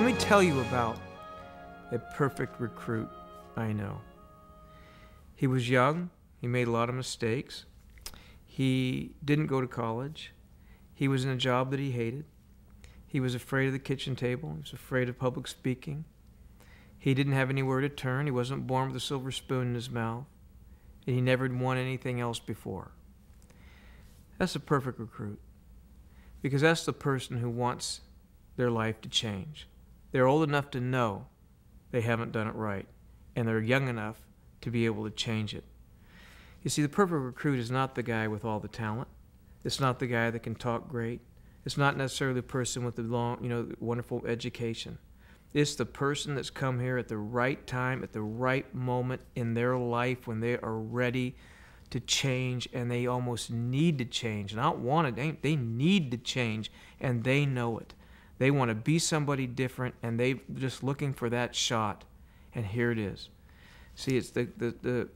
Let me tell you about a perfect recruit I know. He was young. He made a lot of mistakes. He didn't go to college. He was in a job that he hated. He was afraid of the kitchen table. He was afraid of public speaking. He didn't have anywhere to turn. He wasn't born with a silver spoon in his mouth. And he never had won anything else before. That's a perfect recruit, because that's the person who wants their life to change. They're old enough to know they haven't done it right, and they're young enough to be able to change it. You see, the perfect recruit is not the guy with all the talent. It's not the guy that can talk great. It's not necessarily the person with the long, wonderful education. It's the person that's come here at the right time, at the right moment in their life when they are ready to change, and they almost need to change. Not want it, they need to change, and they know it. They want to be somebody different, and they're just looking for that shot, and here it is. See, it's the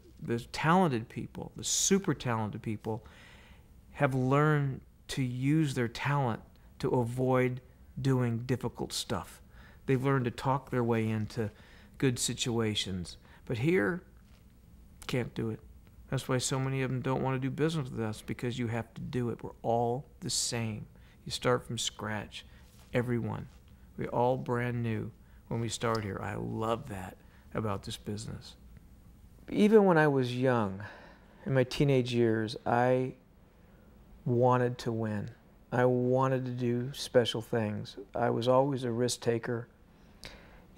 talented people, the super talented people, have learned to use their talent to avoid doing difficult stuff. They've learned to talk their way into good situations. But here, can't do it. That's why so many of them don't want to do business with us, because you have to do it. We're all the same. You start from scratch. Everyone. We're all brand new when we start here. I love that about this business. Even when I was young, in my teenage years, I wanted to win. I wanted to do special things. I was always a risk taker.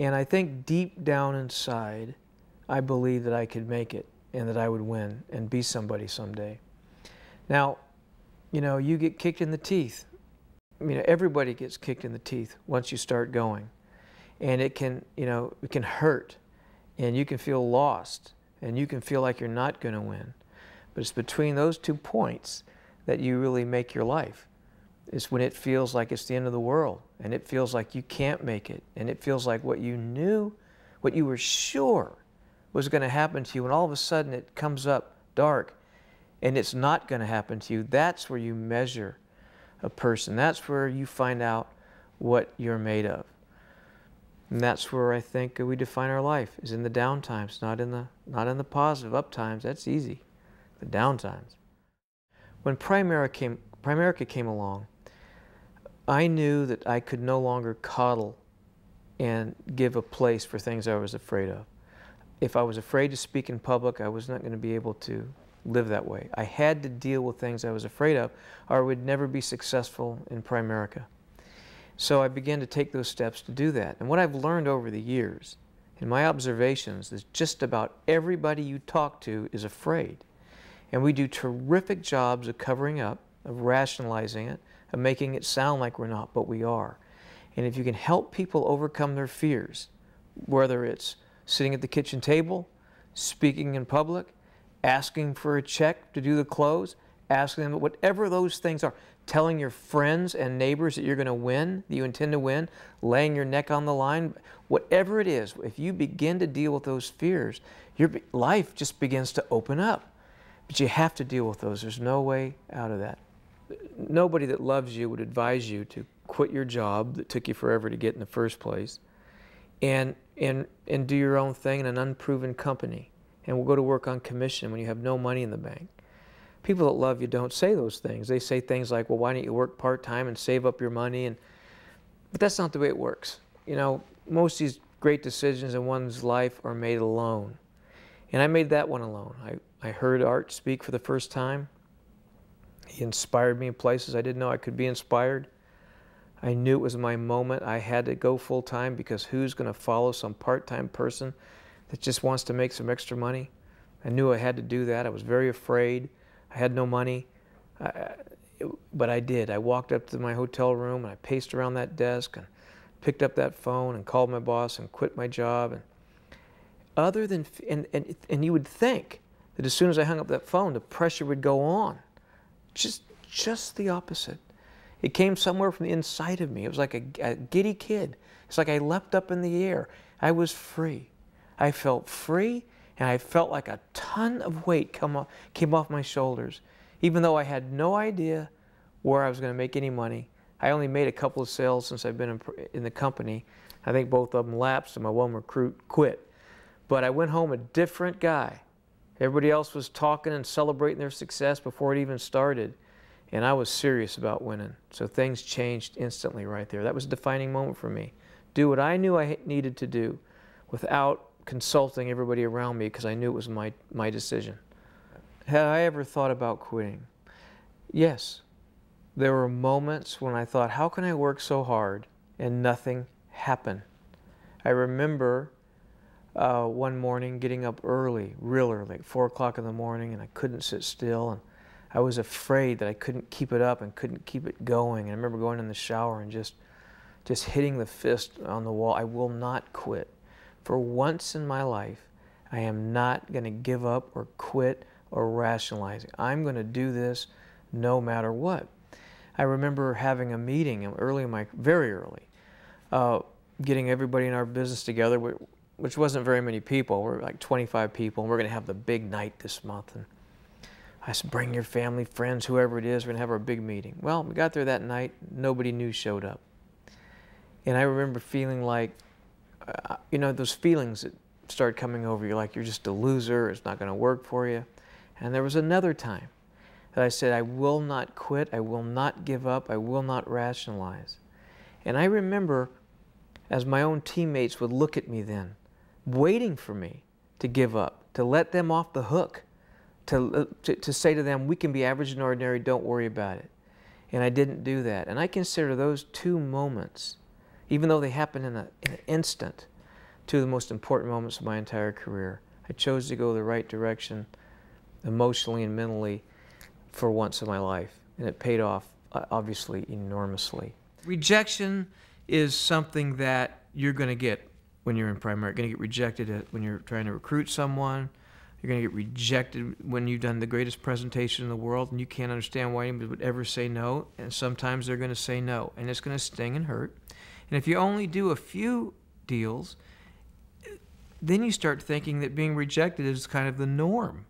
And I think deep down inside, I believed that I could make it and that I would win and be somebody someday. Now, you get kicked in the teeth. Everybody gets kicked in the teeth once you start going. And it can hurt, and you can feel lost, and you can feel like you're not going to win. But it's between those 2 points that you really make your life. It's when it feels like it's the end of the world, and it feels like you can't make it, and it feels like what you knew, what you were sure was going to happen to you, and all of a sudden it comes up dark, and it's not going to happen to you. That's where you measure a person. That's where you find out what you're made of. And that's where I think we define our life, is in the down times, not in the positive. Up times, that's easy. The down times. When Primerica came along, I knew that I could no longer coddle and give a place for things I was afraid of. If I was afraid to speak in public, I was not going to be able to live that way. I had to deal with things I was afraid of, or I would never be successful in Primerica. So I began to take those steps to do that. And what I've learned over the years, in my observations, is just about everybody you talk to is afraid. And we do terrific jobs of covering up, of rationalizing it, of making it sound like we're not, but we are. And if you can help people overcome their fears, whether it's sitting at the kitchen table, speaking in public, asking for a check to do the close, asking them, whatever those things are, telling your friends and neighbors that you're going to win, that you intend to win, laying your neck on the line, whatever it is, if you begin to deal with those fears, your life just begins to open up. But you have to deal with those. There's no way out of that. Nobody that loves you would advise you to quit your job that took you forever to get in the first place and do your own thing in an unproven company, and will go to work on commission when you have no money in the bank. People that love you don't say those things. They say things like, well, why don't you work part-time and save up your money? But that's not the way it works. Most of these great decisions in one's life are made alone. And I made that one alone. I heard Art speak for the first time. He inspired me in places I didn't know I could be inspired. I knew it was my moment. I had to go full-time, because who's going to follow some part-time person that just wants to make some extra money? I knew I had to do that. I was very afraid. I had no money, but I did. I walked up to my hotel room, and I paced around that desk and picked up that phone and called my boss and quit my job. And you would think that as soon as I hung up that phone, the pressure would go on. Just the opposite. It came somewhere from the inside of me. It was like a giddy kid. It's like I leapt up in the air. I was free. I felt free, and I felt like a ton of weight came off my shoulders. Even though I had no idea where I was going to make any money. I only made a couple of sales since I've been in the company. I think both of them lapsed and my one recruit quit. But I went home a different guy. Everybody else was talking and celebrating their success before it even started. And I was serious about winning. So things changed instantly right there. That was a defining moment for me. Do what I knew I needed to do without consulting everybody around me, because I knew it was my decision. Had I ever thought about quitting? Yes. There were moments when I thought, how can I work so hard and nothing happened? I remember one morning getting up early, real early, like 4 o'clock in the morning, and I couldn't sit still, and I was afraid that I couldn't keep it up and couldn't keep it going. And I remember going in the shower and just hitting the fist on the wall. I will not quit. For once in my life, I am not going to give up or quit or rationalize. I'm going to do this no matter what. I remember having a meeting very early, getting everybody in our business together, which wasn't very many people. We're like 25 people, and we're going to have the big night this month. And I said, bring your family, friends, whoever it is, we're going to have our big meeting. Well, we got there that night, nobody new showed up. And I remember feeling like, those feelings that start coming over you, like you're just a loser, it's not going to work for you. And there was another time that I said, I will not quit, I will not give up, I will not rationalize. And I remember, as my own teammates would look at me then, waiting for me to give up, to let them off the hook, to say to them, we can be average and ordinary, don't worry about it. And I didn't do that. And I consider those two moments, even though they happened in an instant, two of the most important moments of my entire career. I chose to go the right direction emotionally and mentally for once in my life. And it paid off, obviously, enormously. Rejection is something that you're going to get when you're in primary. You're going to get rejected when you're trying to recruit someone. You're going to get rejected when you've done the greatest presentation in the world and you can't understand why anybody would ever say no. And sometimes they're going to say no, and it's going to sting and hurt. And if you only do a few deals, then you start thinking that being rejected is kind of the norm.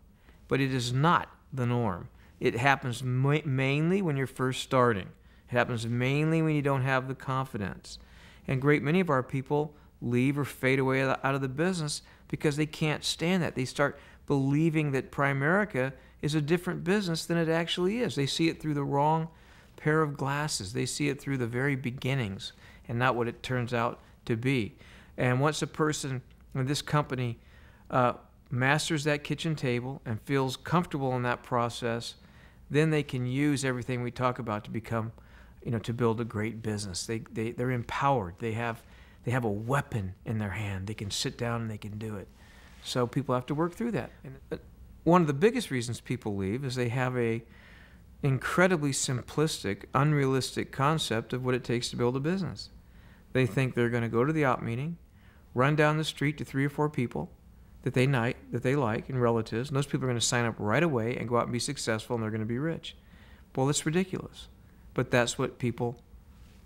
But it is not the norm. It happens mainly when you're first starting. It happens mainly when you don't have the confidence. And a great many of our people leave or fade away out of the business because they can't stand that. They start believing that Primerica is a different business than it actually is. They see it through the wrong pair of glasses. They see it through the very beginnings and not what it turns out to be. And once a person in this company masters that kitchen table and feels comfortable in that process, then they can use everything we talk about to become, to build a great business. They're empowered. They have a weapon in their hand. They can sit down and they can do it. So people have to work through that. And one of the biggest reasons people leave is they have a incredibly simplistic, unrealistic concept of what it takes to build a business. They think they're going to go to the op meeting, run down the street to 3 or 4 people that they like and relatives, and those people are going to sign up right away and go out and be successful, and they're going to be rich. Well, it's ridiculous, but that's what people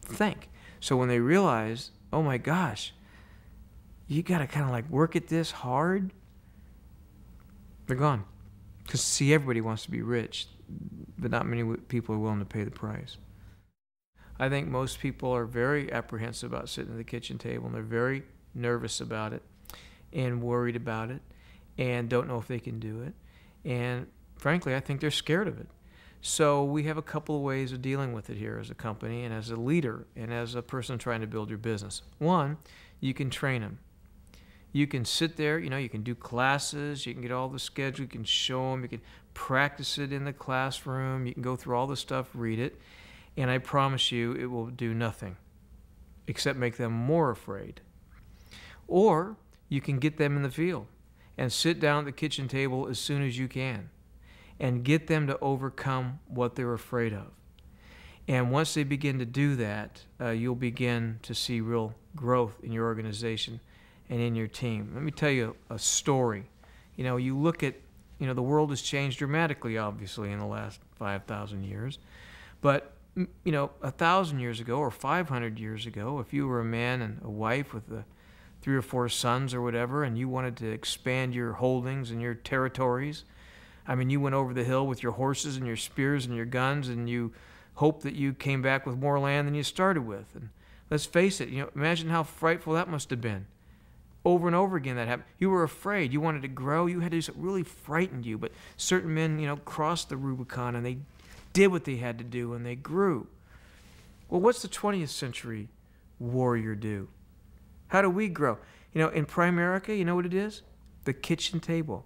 think. So when they realize, oh my gosh, you got to kind of like work at this hard, they're gone. Because see, everybody wants to be rich, but not many people are willing to pay the price. I think most people are very apprehensive about sitting at the kitchen table, and they're very nervous about it and worried about it and don't know if they can do it. And frankly, I think they're scared of it. So we have a couple of ways of dealing with it here as a company and as a leader and as a person trying to build your business. One, you can train them. You can sit there, you can do classes, you can get all the schedule, you can show them, you can practice it in the classroom, you can go through all the stuff, read it, and I promise you it will do nothing except make them more afraid. Or you can get them in the field and sit down at the kitchen table as soon as you can and get them to overcome what they're afraid of. And once they begin to do that, you'll begin to see real growth in your organization and in your team. Let me tell you a story. You look at, the world has changed dramatically, obviously, in the last 5,000 years. But, 1,000 years ago or 500 years ago, if you were a man and a wife with 3 or 4 sons or whatever, and you wanted to expand your holdings and your territories, you went over the hill with your horses and your spears and your guns, and you hoped that you came back with more land than you started with. And Let's face it, imagine how frightful that must have been. Over and over again that happened. You were afraid. You wanted to grow. You had to do something really frightened you. But certain men, crossed the Rubicon and they did what they had to do and they grew. Well, what's the 20th century warrior do? How do we grow? In Primerica, you know what it is? The kitchen table.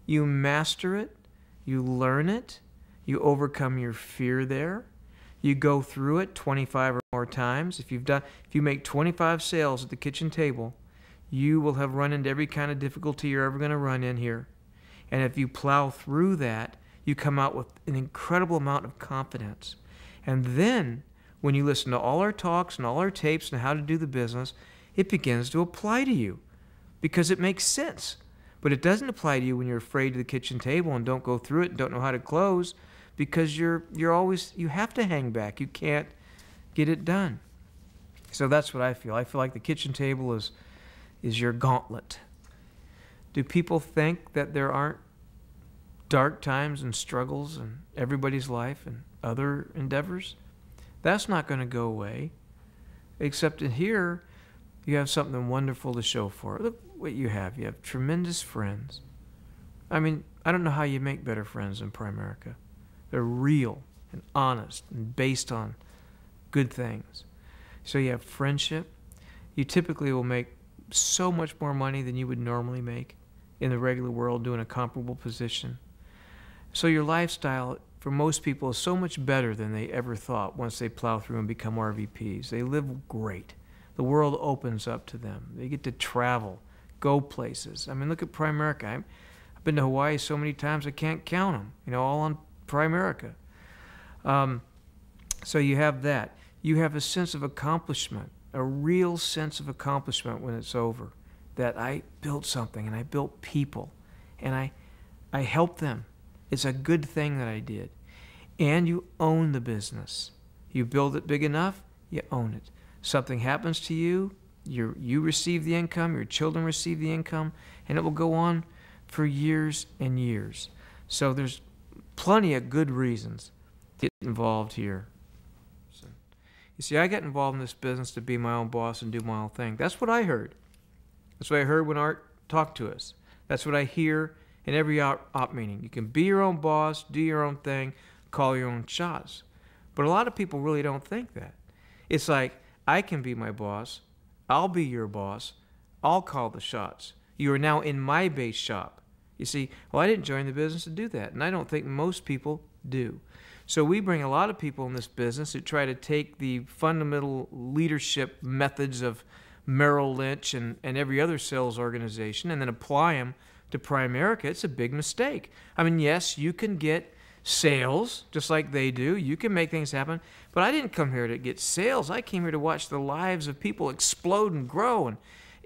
You master it. You learn it. You overcome your fear there. You go through it 25 or more times. If you make 25 sales at the kitchen table, you will have run into every kind of difficulty you're ever going to run in here. And if you plow through that, you come out with an incredible amount of confidence. And then, when you listen to all our talks and all our tapes and how to do the business, it begins to apply to you because it makes sense. But it doesn't apply to you when you're afraid of the kitchen table and don't go through it and don't know how to close because you have to hang back. You can't get it done. So that's what I feel. I feel like the kitchen table is your gauntlet. Do people think that there aren't dark times and struggles in everybody's life and other endeavors? That's not going to go away. Except in here, you have something wonderful to show for it. Look what you have. You have tremendous friends. I mean, I don't know how you make better friends in Primerica. They're real and honest and based on good things. So you have friendship. You typically will make so much more money than you would normally make in the regular world doing a comparable position. So your lifestyle for most people is so much better than they ever thought once they plow through and become RVPs. They live great. The world opens up to them. They get to travel, go places. I mean, look at Primerica. I've been to Hawaii so many times I can't count them, all on Primerica. So you have that. You have a sense of accomplishment, a real sense of accomplishment when it's over, that I built something and I built people and I helped them. It's a good thing that I did. And you own the business. You build it big enough, you own it. Something happens to you, you receive the income, your children receive the income, and it will go on for years and years. So there's plenty of good reasons to get involved here. You see, I got involved in this business to be my own boss and do my own thing. That's what I heard. That's what I heard when Art talked to us. That's what I hear in every op meeting. You can be your own boss, do your own thing, call your own shots. But a lot of people really don't think that. It's like, I can be my boss, I'll be your boss, I'll call the shots. You are now in my base shop. You see, well, I didn't join the business to do that, and I don't think most people do. So we bring a lot of people in this business who try to take the fundamental leadership methods of Merrill Lynch and every other sales organization and then apply them to Primerica. It's a big mistake. I mean, yes, you can get sales just like they do. You can make things happen. But I didn't come here to get sales. I came here to watch the lives of people explode and grow. And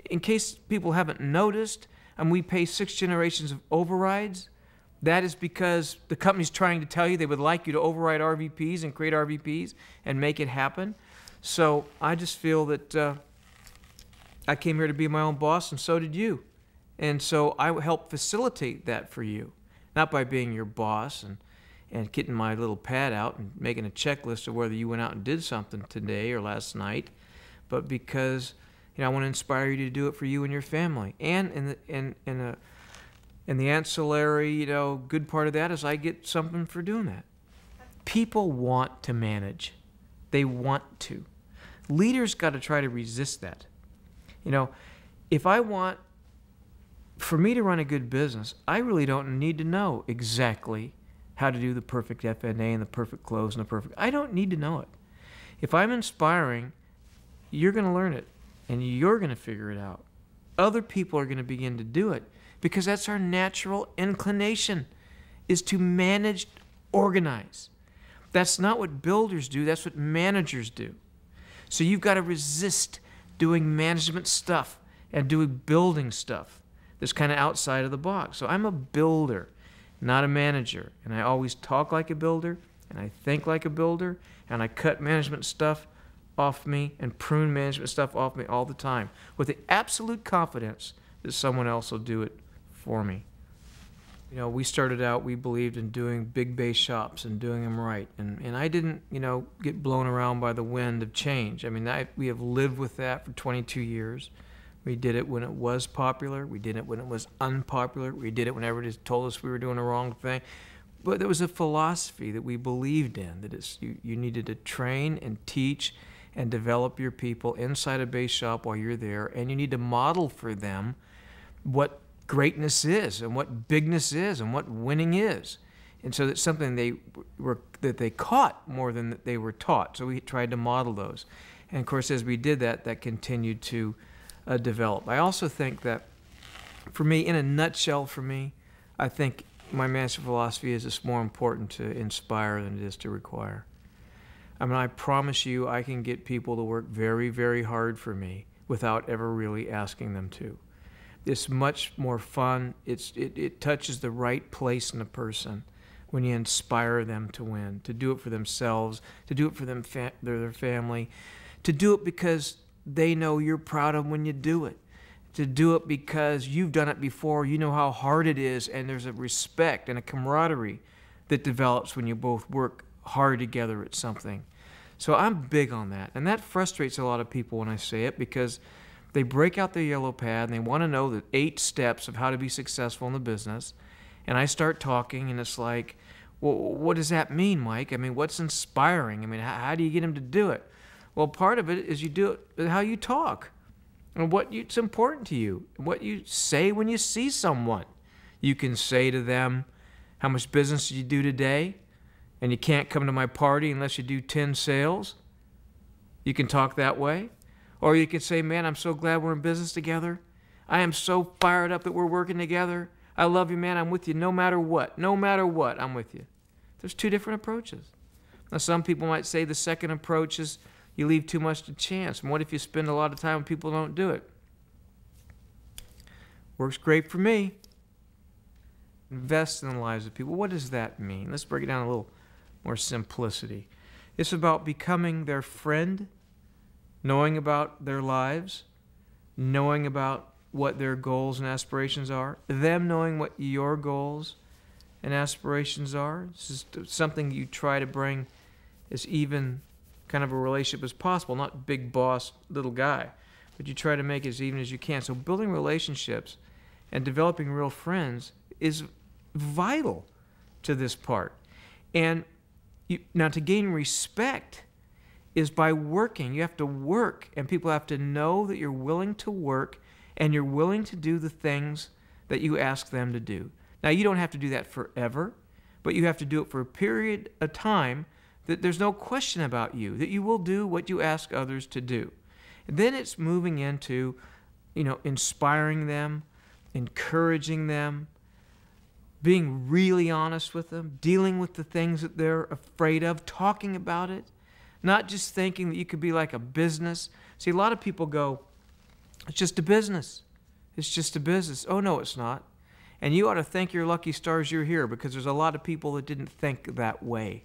in case people haven't noticed, we pay 6 generations of overrides. That is because the company's trying to tell you they would like you to override RVPs and create RVPs and make it happen. So I just feel that I came here to be my own boss, and so did you. And so I help facilitate that for you, not by being your boss and getting my little pad out and making a checklist of whether you went out and did something today or last night, but because I want to inspire you to do it for you and your family. And in the ancillary, good part of that is I get something for doing that. People want to manage. They want to. Leaders got to try to resist that. For me to run a good business, I really don't need to know exactly how to do the perfect FNA and the perfect close and the perfect. I don't need to know it. If I'm inspiring, you're going to learn it and you're going to figure it out. Other people are going to begin to do it because that's our natural inclination, is to manage, organize. That's not what builders do. That's what managers do. So you've got to resist doing management stuff and doing building stuff that's kind of outside of the box. So I'm a builder, not a manager. And I always talk like a builder, and I think like a builder, and I cut management stuff off me and prune management stuff off me all the time with the absolute confidence that someone else will do it for me. You know, we started out, we believed in doing big base shops and doing them right. And I didn't, you know, get blown around by the wind of change. I mean, we have lived with that for 22 years. We did it when it was popular. We did it when it was unpopular. We did it when everybody told us we were doing the wrong thing. But there was a philosophy that we believed in, that you needed to train and teach and develop your people inside a base shop while you're there, and you need to model for them what greatness is and what bigness is and what winning is. And so that's something that they caught more than that they were taught. So we tried to model those. And of course, as we did that, that continued to develop. I also think that for me, in a nutshell for me, I think my master philosophy is it's more important to inspire than it is to require. I mean, I promise you I can get people to work very, very hard for me without ever really asking them to. It's much more fun. It touches the right place in a person when you inspire them to win, to do it for themselves, to do it for their family, to do it because they know you're proud of them when you do it, to do it because you've done it before, you know how hard it is, and there's a respect and a camaraderie that develops when you both work hard together at something. So I'm big on that, and that frustrates a lot of people when I say it, because they break out their yellow pad and they want to know the 8 steps of how to be successful in the business, and I start talking, and it's like, well, what does that mean, Mike? I mean, what's inspiring? I mean, how do you get them to do it? Well, part of it is you do it how you talk and it's important to you, what you say when you see someone. You can say to them, how much business did you do today? And you can't come to my party unless you do 10 sales. You can talk that way. Or you can say, man, I'm so glad we're in business together. I am so fired up that we're working together. I love you, man. I'm with you no matter what. No matter what, I'm with you. There's 2 different approaches. Now, some people might say the second approach is you leave too much to chance. And what if you spend a lot of time when people don't do it? Works great for me. Invest in the lives of people. What does that mean? Let's break it down a little more simplicity. It's about becoming their friend, knowing about their lives, knowing about what their goals and aspirations are, them knowing what your goals and aspirations are. This is something you try to bring as even kind of a relationship as possible, not big boss, little guy, but you try to make it as even as you can. So building relationships and developing real friends is vital to this part. And now to gain respect is by working. You have to work, and people have to know that you're willing to work and you're willing to do the things that you ask them to do. Now, you don't have to do that forever, but you have to do it for a period of time that there's no question about you, that you will do what you ask others to do. And then it's moving into, inspiring them, encouraging them, being really honest with them, dealing with the things that they're afraid of, talking about it, not just thinking that you could be like a business. See, a lot of people go, it's just a business. It's just a business. Oh, no, it's not. And you ought to thank your lucky stars you're here, because there's a lot of people that didn't think that way.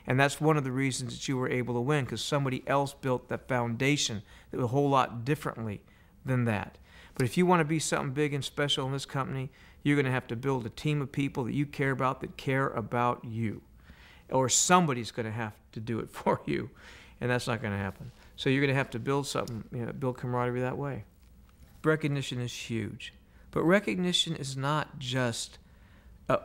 And that's one of the reasons that you were able to win, because somebody else built that foundation that was a whole lot differently than that. But if you want to be something big and special in this company, you're going to have to build a team of people that you care about, that care about you. Or somebody's going to have to do it for you, and that's not going to happen. So you're going to have to build something, build camaraderie that way. Recognition is huge. But recognition is not just,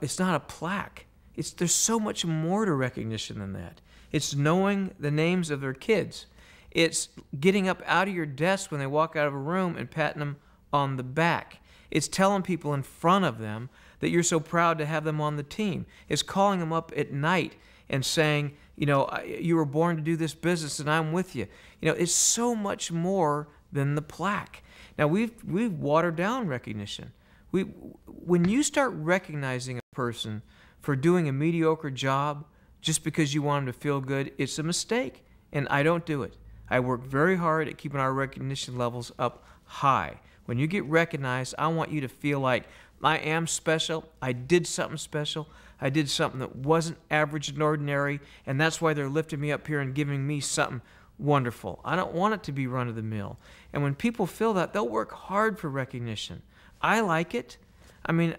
it's not a plaque. There's so much more to recognition than that. It's knowing the names of their kids. It's getting up out of your desk when they walk out of a room and patting them on the back. It's telling people in front of them that you're so proud to have them on the team. It's calling them up at night and saying, you were born to do this business and I'm with you. It's so much more than the plaque. Now, we've watered down recognition. When you start recognizing a person for doing a mediocre job just because you want them to feel good, it's a mistake, and I don't do it. I work very hard at keeping our recognition levels up high. When you get recognized, I want you to feel like I am special, I did something special, I did something that wasn't average and ordinary, and that's why they're lifting me up here and giving me something wonderful. I don't want it to be run-of-the-mill. And when people feel that, they'll work hard for recognition. I like it. I mean,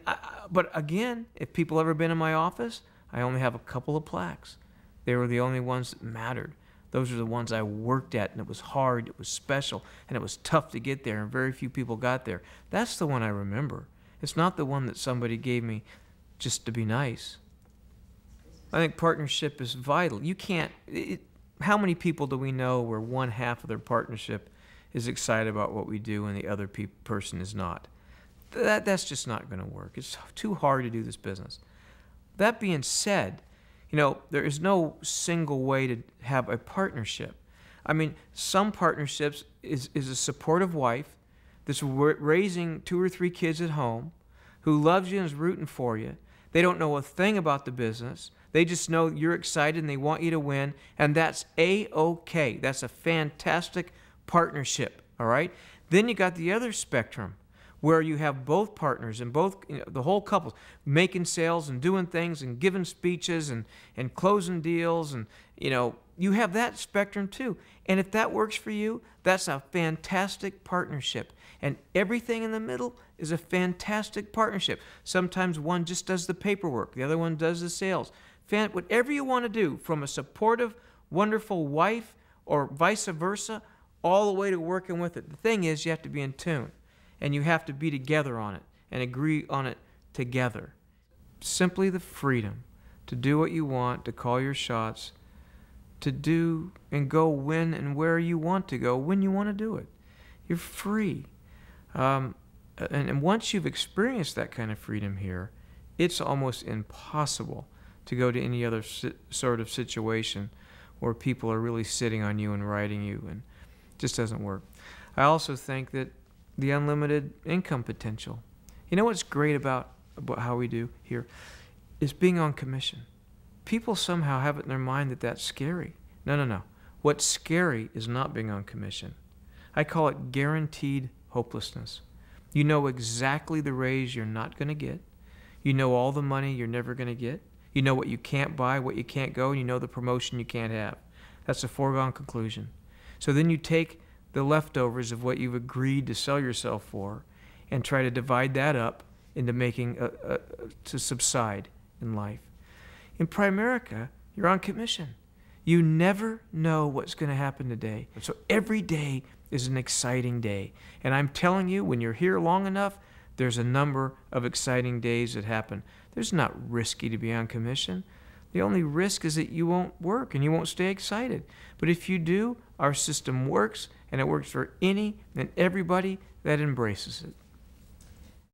but again, if people ever been in my office, I only have a couple of plaques. They were the only ones that mattered. Those are the ones I worked at, and it was hard, it was special, and it was tough to get there, and very few people got there. That's the one I remember. It's not the one that somebody gave me just to be nice. I think partnership is vital. You can't, how many people do we know where one half of their partnership is excited about what we do and the other person is not? That's just not going to work. It's too hard to do this business. That being said, you know, there is no single way to have a partnership. I mean, some partnerships is a supportive wife that's raising 2 or 3 kids at home, who loves you and is rooting for you. They don't know a thing about the business. They just know you're excited and they want you to win, and that's A-OK. That's a fantastic partnership, all right? Then you got the other spectrum, where you have both partners and both, you know, the whole couple making sales and doing things and giving speeches and closing deals, and, you know, you have that spectrum too. And if that works for you, that's a fantastic partnership. And everything in the middle is a fantastic partnership. Sometimes one just does the paperwork, the other one does the sales. Whatever you want to do, from a supportive, wonderful wife or vice versa, all the way to working with it. The thing is, you have to be in tune, and you have to be together on it and agree on it together. Simply the freedom to do what you want, to call your shots, to do and go when and where you want to go, when you want to do it. You're free. And once you've experienced that kind of freedom here, it's almost impossible to go to any other sort of situation where people are really sitting on you and riding you, and it just doesn't work. I also think that the unlimited income potential. You know what's great about how we do here is being on commission. People somehow have it in their mind that that's scary. No, no, no. What's scary is not being on commission. I call it guaranteed hopelessness. You know exactly the raise you're not going to get. You know all the money you're never going to get. You know what you can't buy, what you can't go, and you know the promotion you can't have. That's a foregone conclusion. So then you take the leftovers of what you've agreed to sell yourself for and try to divide that up into making to subside in life. In Primerica, you're on commission. You never know what's going to happen today. So every day is an exciting day. And I'm telling you, when you're here long enough, there's a number of exciting days that happen. There's not risky to be on commission. The only risk is that you won't work and you won't stay excited. But if you do, our system works, and it works for any and everybody that embraces it.